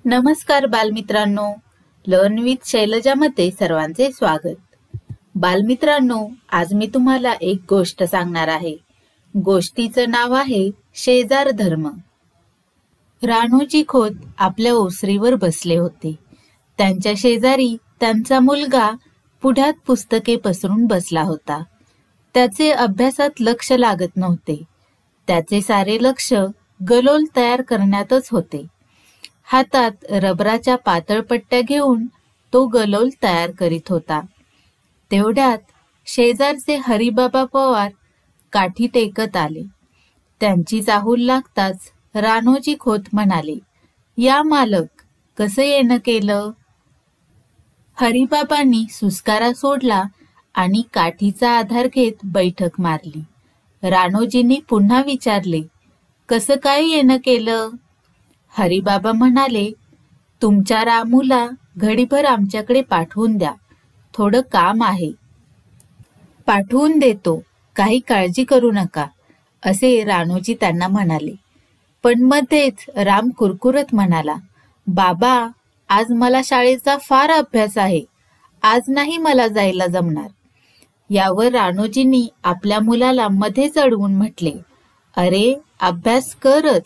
नमस्कार बालमित्रांनो, learn with शैलजामध्ये सर्वांचे स्वागत। बालमित्रांनो, आज मी तुम्हाला एक गोष्ट सांगणार आहे। गोष्टीचं नाव आहे शेजार धर्म। रानोजी खोत आपल्या ओसरीवर बसले होते। त्यांच्या शेजारी त्यांचा मुलगा पुढ्यात पुस्तके पसरून बसला होता। त्याचे अभ्यासात लक्ष लागत नव्हते। त्याचे सारे लक्ष गलोल तयार करण्यातच होते। हातात रबराच्या पातळ पट्ट्या घेऊन तो गलोल तयार करीत होता। तेवढ्यात शेजारचे हरिबाबा पवार काठी टेकत आले। त्यांची चाहूल लागताच रानोजी खोत म्हणाले, "या मालक, कसं येणं केलं?" हरिबाबांनी सुस्कारा सोडला आणि काठीचा आधार घेत बैठक मारली। रानोजींनी पुन्हा विचारले, "कसं काय येणं केलं?" हरिबाबा म्हणाले, "तुमच्या रामूला घडीभर आमच्याकडे पाठवून द्या, थोडं काम आहे." "पाठवून देतो, काही काळजी करू नका," असे रानोजी त्यांना म्हणाले। पण मध्येच राम कुरकुरत म्हणाला, "बाबा, आज मला शाळेचा फार अभ्यास आहे, आज नाही मला जायला जमणार." यावर रानोजींनी आपल्या मुलाला मध्येच अडवून म्हटले, "अरे, अभ्यास करच,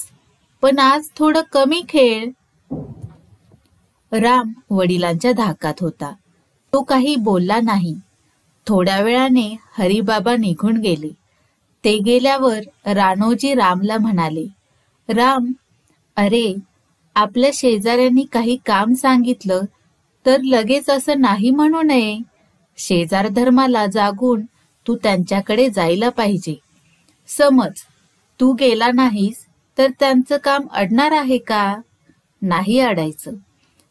पण आज थोडं कमी खेळ." राम वडिलांच्या धाकात होता। तो काही बोलला नाही। थोड्या वेळाने हरिबाबा निघून गेले। ते गेल्यावर रानोजी रामला म्हणाले, "राम, अरे, आपल्या शेजाऱ्यांनी काही काम सांगितलं तर लगेच असं नाही म्हणू नये। शेजार धर्माला जागून तू त्यांच्याकडे जायला पाहिजे। समज तू गेला नाहीस तर त्यांचं काम अडणार आहे का? नाही अडायचं।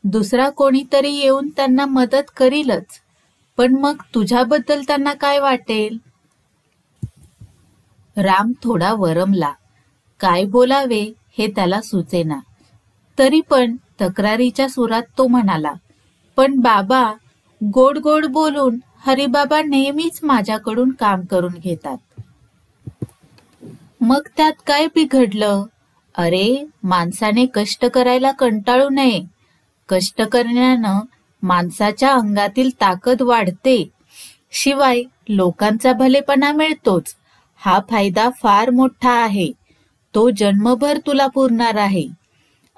दुसरा कोणीतरी येऊन त्यांना मदत करीलच, पण मग तुझ्याबद्दल त्यांना काय वाटेल?" राम थोडा वरमला। काय बोलावे हे त्याला सुचेना। तरी पण तक्रारीच्या सुरात तो म्हणाला, "पण बाबा, गोड गोड बोलून हरिबाबा नेहमीच माझ्याकडून काम करून घेतात." "मग त्यात काय बिघडलं? अरे, माणसाने कष्ट करायला कंटाळू नये। कष्ट करण्यानं माणसाच्या अंगातील ताकद वाढते, शिवाय लोकांचा भलेपणा मिळतोच। हा फायदा फार मोठा आहे, तो जन्मभर तुला पुरणार आहे."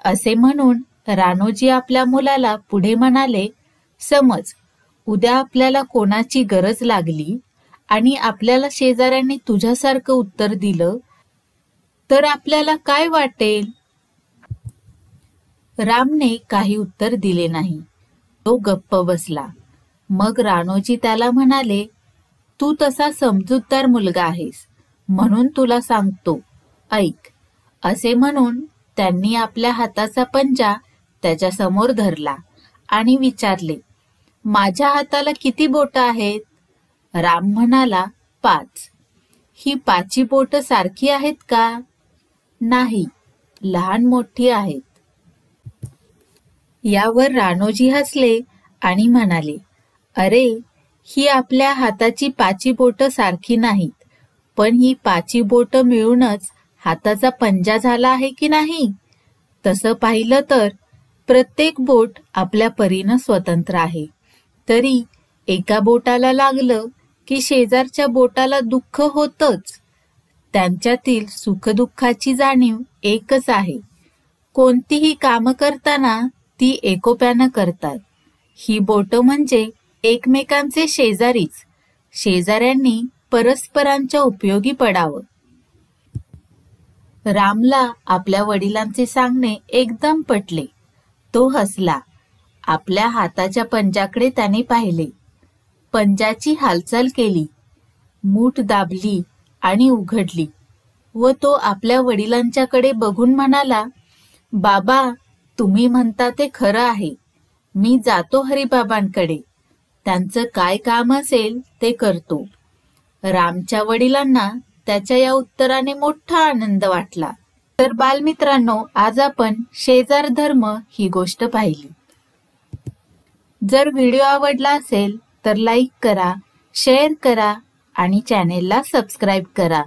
असे म्हणून रानोजी आपल्या मुलाला पुढे म्हणाले, "समज उद्या आपल्याला कोणाची गरज लागली आणि आपल्याला शेजाऱ्यांनी तुझ्यासारखं उत्तर दिलं तर आपल्याला काय वाटेल?" रामने काही उत्तर दिले नाही। तो गप्प बसला। मग रानोजी त्याला म्हणाले, "तू तसा समजूतदार मुलगा आहेस, म्हणून तुला सांगतो, ऐक." असे म्हणून त्यांनी आपल्या हाताचा पंजा त्याच्या समोर धरला आणि विचारले, "माझ्या हाताला किती बोटं आहेत?" राम म्हणाला, "5." "ही 5ही बोटं सारखी आहेत का?" "नाही, लहान मोठी आहेत." यावर रानोजी हसले आणि म्हणाले, "अरे, ही आपल्या हाताची 5ही बोटं सारखी नाहीत, पण ही 5ही बोटं मिळूनच हाताचा पंजा झाला आहे की नाही? तसं पाहिलं तर प्रत्येक बोट आपल्या परीनं स्वतंत्र आहे। तरी एका बोटाला लागलं की शेजारच्या बोटाला दुःख होतच। त्यांच्यातील सुखदुःखाची जाणीव एकच आहे। कोणतीही कामं करताना ती एकोप्यानं करतात। ही बोटं म्हणजे एकमेकांचे शेजारीच। शेजाऱ्यांनी परस्परांच्या उपयोगी पडावं." रामला आपल्या वडिलांचे सांगणे एकदम पटले। तो हसला। आपल्या हाताच्या पंजाकडे त्याने पाहिले। पंजाची हालचाल केली, मूठ दाबली आणि उघडली व तो आपल्या वडिलांच्याकडे बघून म्हणाला, "बाबा, तुम्ही म्हणता ते खरं आहे। मी जातो हरिबाबांकडे, त्यांचं काय काम असेल ते करतो." रामच्या वडिलांना त्याच्या या उत्तराने मोठा आनंद वाटला। तर बालमित्रांनो, आज आपण शेजार धर्म ही गोष्ट पाहिली। जर व्हिडिओ आवडला असेल तर लाईक करा, शेअर करा आणि चॅनेलला सबस्क्राईब करा।